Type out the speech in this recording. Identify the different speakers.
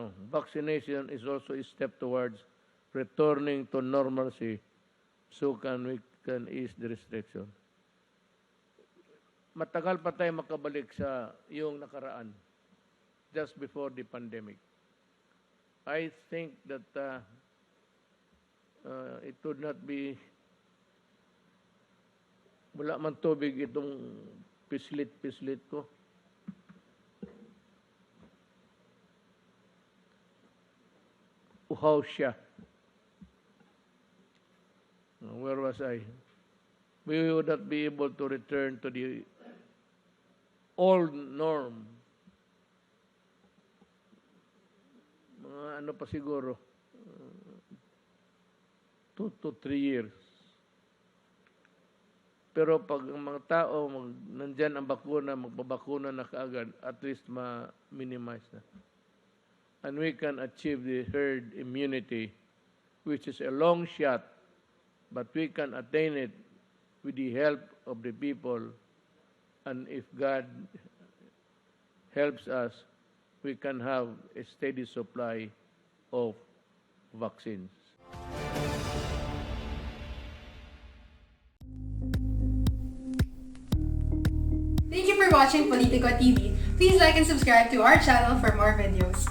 Speaker 1: Vaccination is also a step towards returning to normalcy so we can ease the restriction. Matagal pa tayo makabalik sa yung nakaraan just before the pandemic. I think that it would not be wala man tubig itong pislit ko. Uhaw siya. Where was I? We would not be able to return to the old norm. Mga ano pa siguro, 2 to 3 years. Pero pag ang mga tao, nandyan ang bakuna, magbabakuna na kaagad, at least ma-minimize na. And we can achieve the herd immunity, which is a long shot, but we can attain it with the help of the people. And if God helps us, we can have a steady supply of vaccines.
Speaker 2: Thank you for watching Politico TV. Please like and subscribe to our channel for more videos.